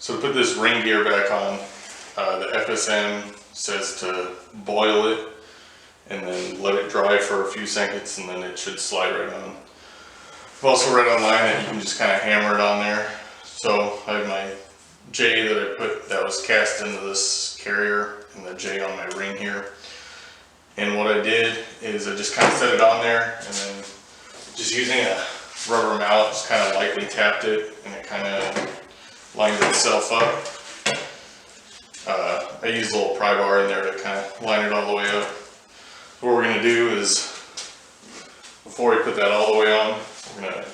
So to put this ring gear back on, the FSM says to boil it and then let it dry for a few seconds, and then it should slide right on. I've also read online that you can just kind of hammer it on there. So I have my J that I put that was cast into this carrier and the J on my ring here. And what I did is I just kind of set it on there, and then just using a rubber mallet, just kind of lightly tapped it, and it kind of lined itself up. I used a little pry bar in there to kind of line it all the way up. What we're going to do is, before we put that all the way on, we're going to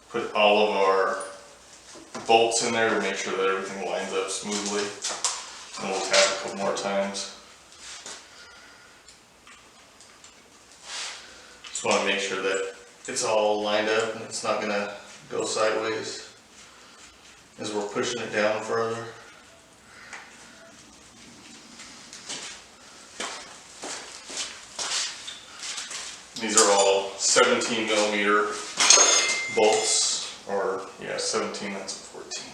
put all of our bolts in there to make sure that everything lines up smoothly. And we'll tap a couple more times. Just want to make sure that it's all lined up and it's not going to go sideways as we're pushing it down further. These are all 17 millimeter bolts, or yeah, 17, that's a 14.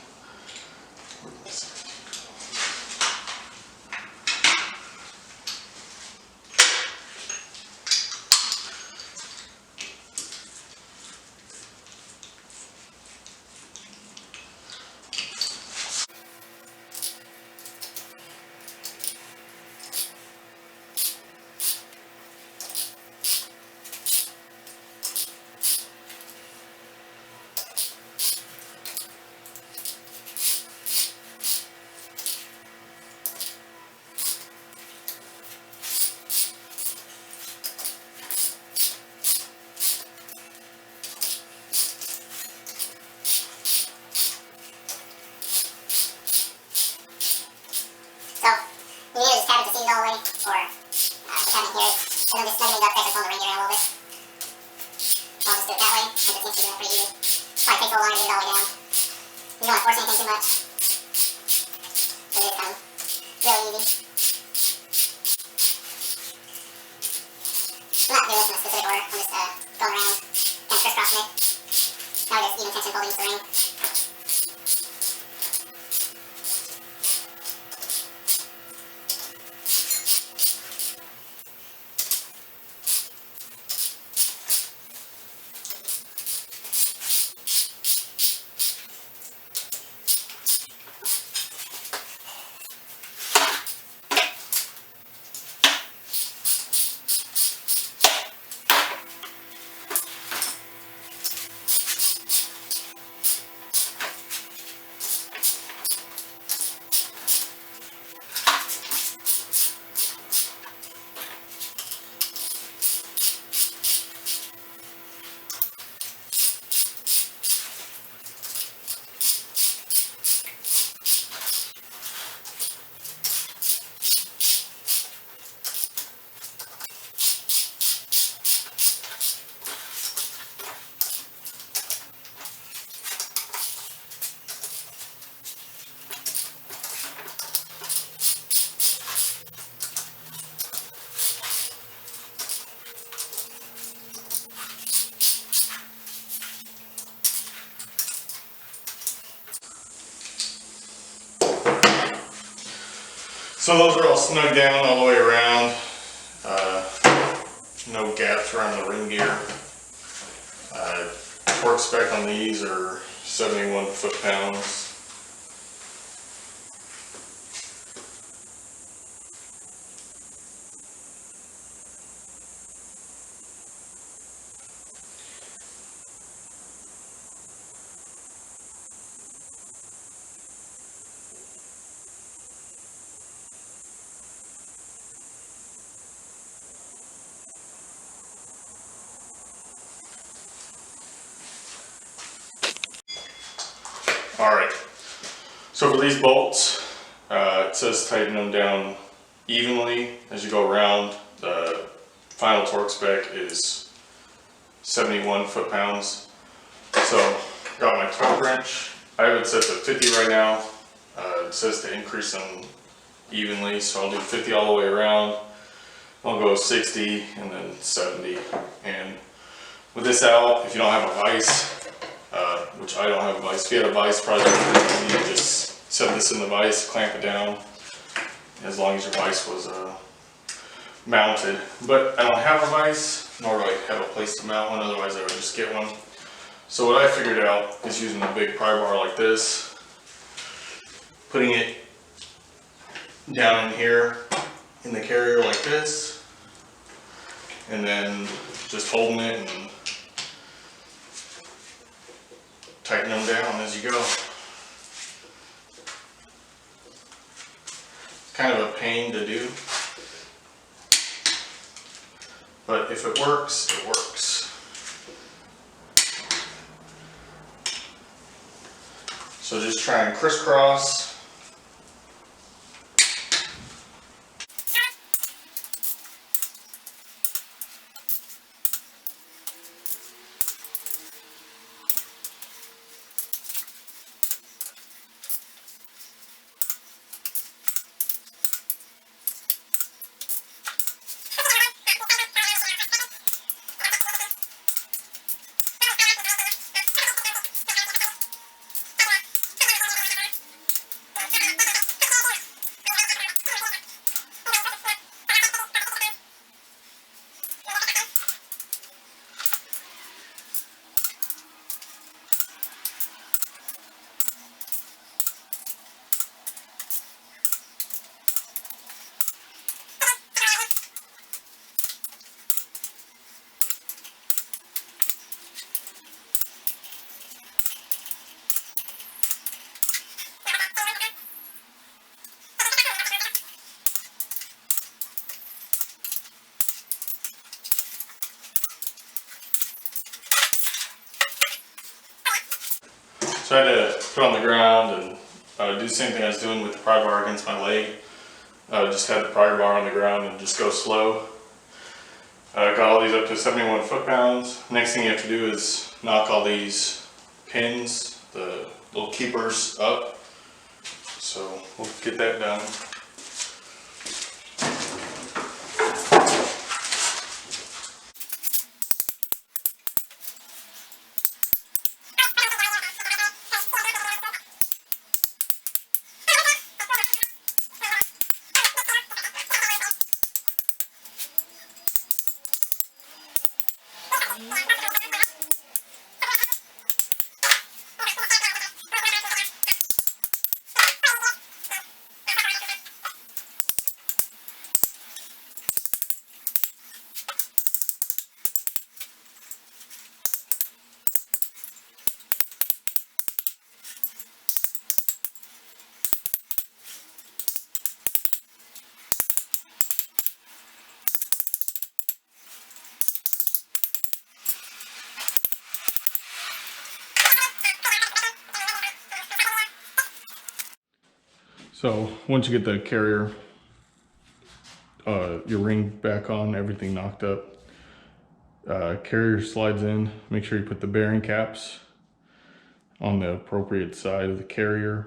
You either just tap it to seat it all the way, or just have it here. And then just negative pressure on the ring gear a little bit. So I'll just do it that way, since it seems to be doing pretty easy. Probably takes a little longer to get it all the way down. You don't want to force anything too much. So it is kind of really easy. I'm not doing this in a specific order, I'm just going around, kind of crisscrossing it. Now we just even tension holding the ring. So those are all snug down all the way around. No gaps around the ring gear. Torque spec on these are 71 foot-pounds. Alright, so for these bolts, it says tighten them down evenly as you go around. The final torque spec is 71 foot-pounds. So, got my torque wrench. I have it set to 50 right now. It says to increase them evenly, so I'll do 50 all the way around. I'll go 60 and then 70. And with this out, if you don't have a vise, which I don't have a vise. If you had a vise, probably you could just set this in the vise, clamp it down, as long as your vise was mounted. But I don't have a vise, nor do I have a place to mount one, otherwise I would just get one. So what I figured out is using a big pry bar like this, putting it down in here in the carrier like this, and then just holding it and tighten them down as you go. It's kind of a pain to do, but if it works, it works. So just try and crisscross. So I had to put on the ground and do the same thing I was doing with the pry bar against my leg. Just had the pry bar on the ground and just go slow. Got all these up to 71 foot-pounds. Next thing you have to do is knock all these pins, the little keepers, up. So we'll get that done. So once you get the carrier, your ring back on, everything knocked up, carrier slides in. Make sure you put the bearing caps on the appropriate side of the carrier,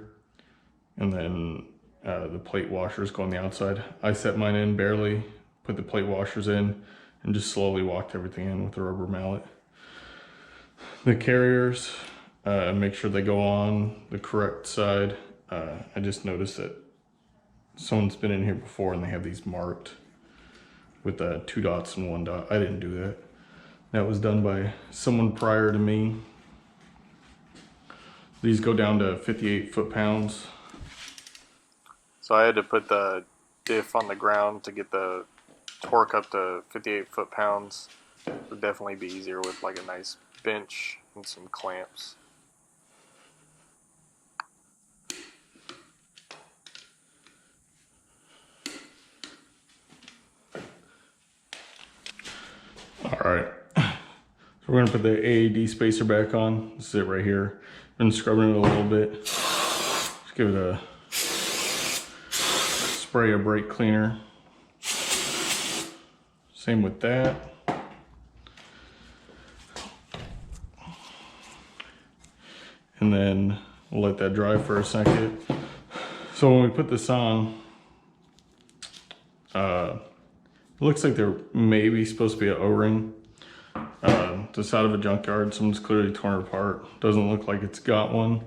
and then the plate washers go on the outside. I set mine in barely, put the plate washers in, and just slowly walked everything in with a rubber mallet. The carriers, make sure they go on the correct side. I just noticed that someone's been in here before and they have these marked with 2 dots and 1 dot. I didn't do that. That was done by someone prior to me. These go down to 58 foot-pounds. So I had to put the diff on the ground to get the torque up to 58 foot-pounds. It would definitely be easier with like a nice bench and some clamps. Alright, so we're going to put the AAD spacer back on. This is it right here. Been scrubbing it a little bit. Just give it a spray of brake cleaner. Same with that. And then we'll let that dry for a second. So when we put this on, it looks like there may be supposed to be an O-ring. Just out of a junkyard. Someone's clearly torn it apart. Doesn't look like it's got one.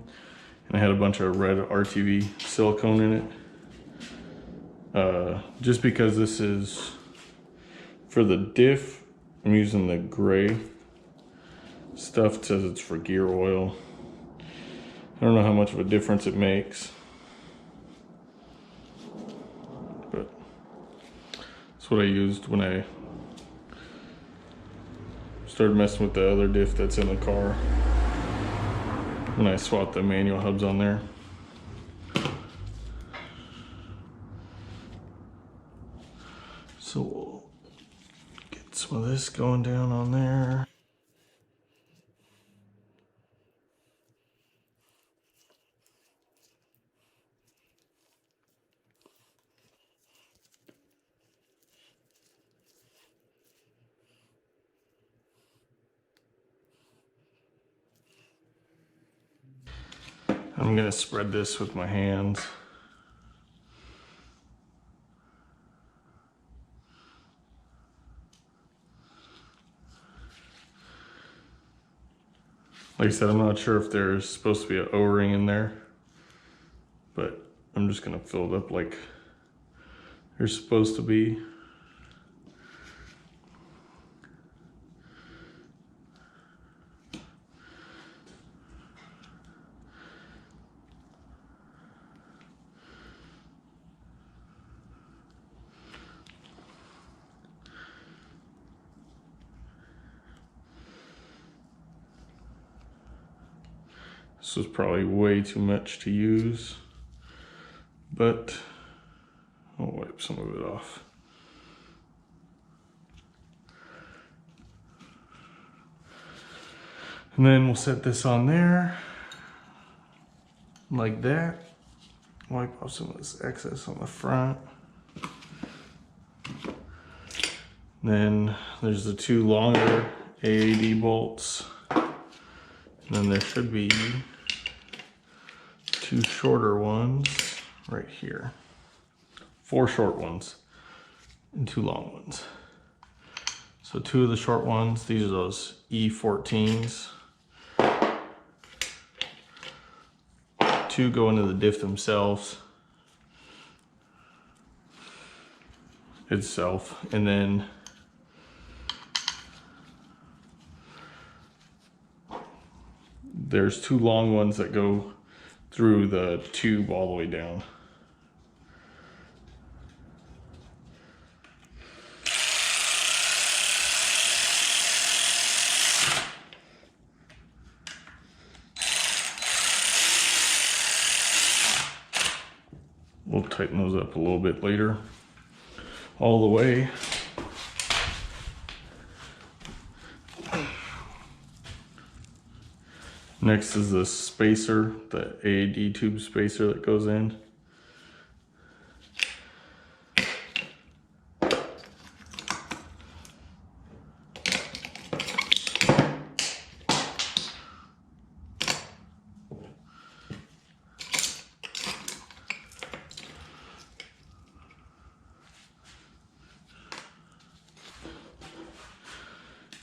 And it had a bunch of red RTV silicone in it. Just because this is for the diff, I'm using the gray stuff. It says it's for gear oil. I don't know how much of a difference it makes, but that's what I used when I started messing with the other diff that's in the car, when I swapped the manual hubs on there. So we'll get some of this going down on there. I'm gonna spread this with my hands. Like I said, I'm not sure if there's supposed to be an O-ring in there, but I'm just gonna fill it up like there's supposed to be. This was probably way too much to use, but I'll wipe some of it off. And then we'll set this on there, like that. Wipe off some of this excess on the front. Then there's the two longer AAD bolts. And then there should be two shorter ones right here. 4 short ones and 2 long ones. So 2 of the short ones, these are those E14s. 2 go into the diff themselves itself, and then there's 2 long ones that go through the tube all the way down. We'll tighten those up a little bit later, all the way. Next is the spacer, the AAD tube spacer that goes in.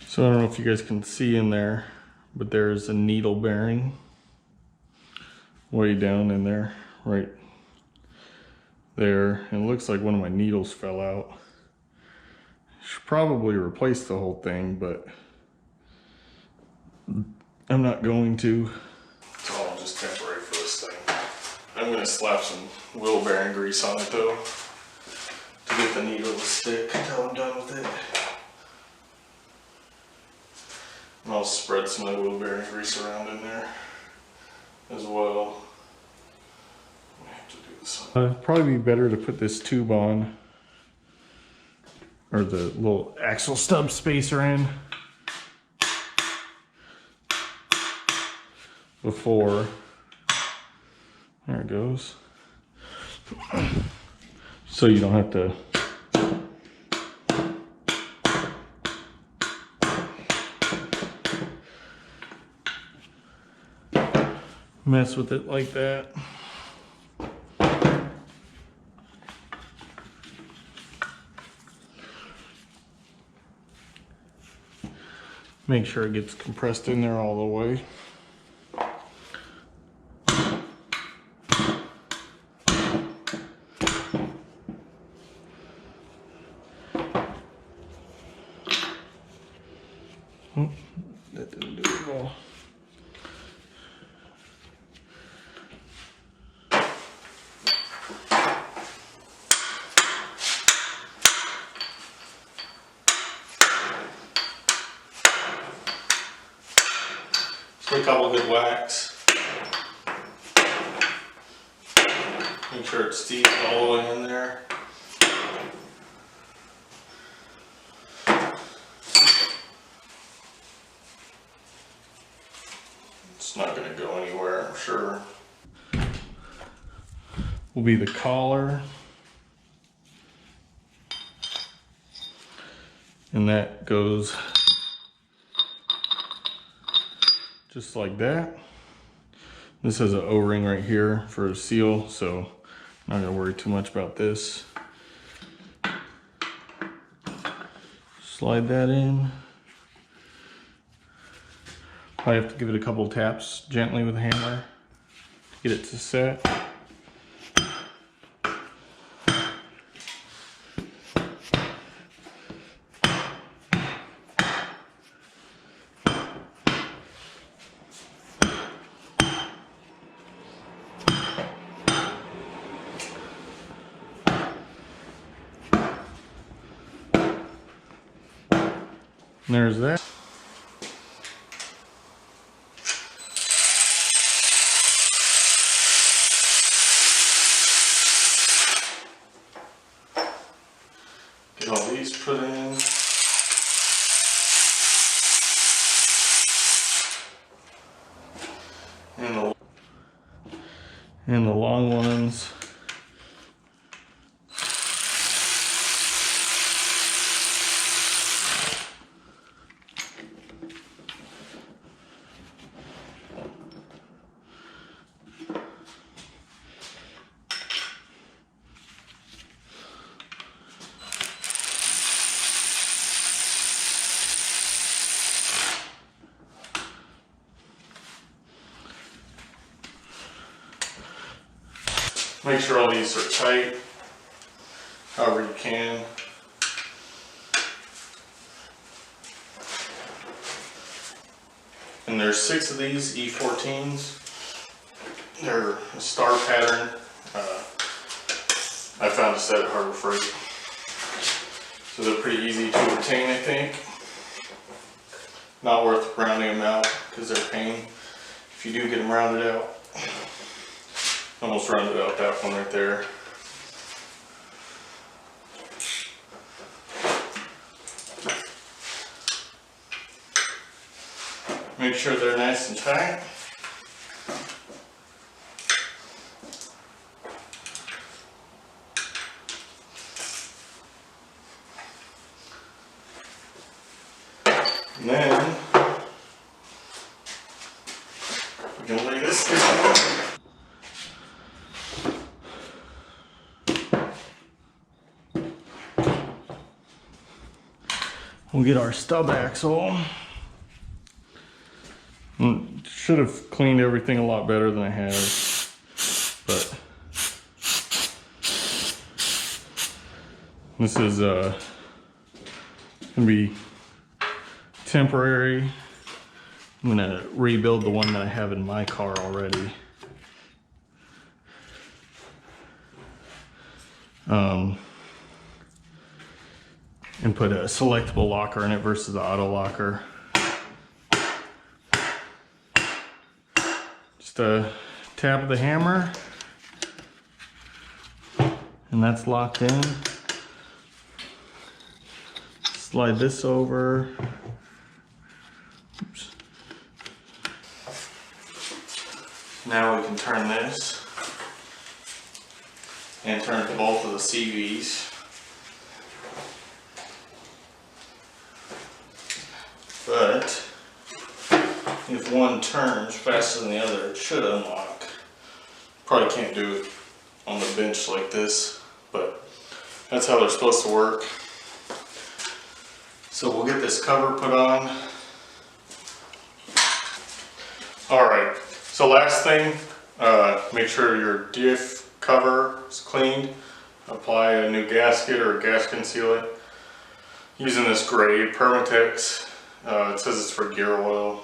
So I don't know if you guys can see in there, but there's a needle bearing way down in there, right there. And it looks like one of my needles fell out. Should probably replace the whole thing, but I'm not going to. It's all just temporary for this thing. I'm gonna slap some wheel bearing grease on it though, to get the needle to stick until I'm done with it. And I'll spread some of the wheel bearing grease around in there as well. I have to do this one. It'd probably be better to put this tube on, or the little axle stub spacer in, before. There it goes. So you don't have to mess with it like that. Make sure it gets compressed in there all the way. Oh, that didn't do it at all. Just a couple good whacks. Make sure it's deep all the way in there. It's not going to go anywhere, I'm sure. Will be the collar. And that goes just like that. This has an O-ring right here for a seal, so I'm not gonna worry too much about this. Slide that in. I have to give it a couple taps gently with a hammer to get it to set. And there's that. Get all these put in. And the long ones. Make sure all these are tight, however you can. And there's 6 of these E14s. They're a star pattern. I found a set at Harbor Freight. So they're pretty easy to obtain, I think. Not worth rounding them out because they're a pain if you do get them rounded out. Almost rounded out that one right there. Make sure they're nice and tight. And then we can lay this down. We'll get our stub axle. Should have cleaned everything a lot better than I have, but this is gonna be temporary. I'm gonna rebuild the one that I have in my car already. And put a selectable locker in it versus the auto locker. Just a tap of the hammer, and that's locked in. Slide this over. Oops. Now we can turn this and turn to both of the CVs. But if one turns faster than the other, it should unlock. Probably can't do it on the bench like this, but that's how they're supposed to work. So we'll get this cover put on. Alright, so last thing, make sure your diff cover is cleaned. Apply a new gasket or a gasket sealant using this gray Permatex. It says it's for gear oil.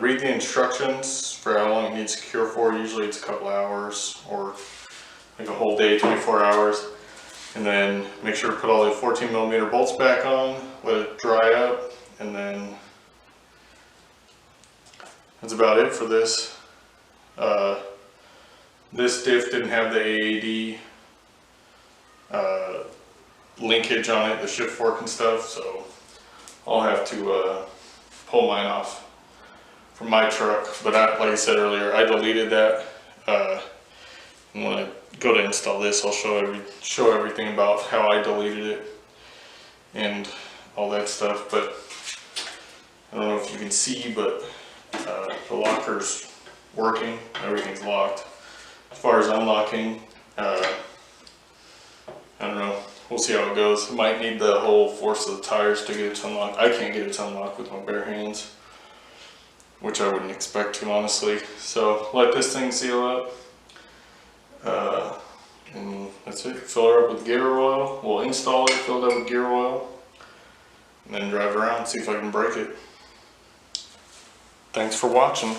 Read the instructions for how long it needs to cure for. Usually it's a couple hours or like a whole day, 24 hours. And then make sure to put all the 14mm bolts back on, let it dry up, and then that's about it for this. This diff didn't have the AAD linkage on it, the shift fork and stuff, so I'll have to pull mine off from my truck. But like I said earlier, I deleted that. And when I go to install this, I'll show everything about how I deleted it and all that stuff. But I don't know if you can see, but the locker's working. Everything's locked. As far as unlocking, I don't know. We'll see how it goes. It might need the whole force of the tires to get it to unlock. I can't get it to unlock with my bare hands, which I wouldn't expect to, honestly. So let this thing seal up. And that's it. Fill her up with gear oil. We'll install it, fill it up with gear oil, and then drive around, see if I can break it. Thanks for watching.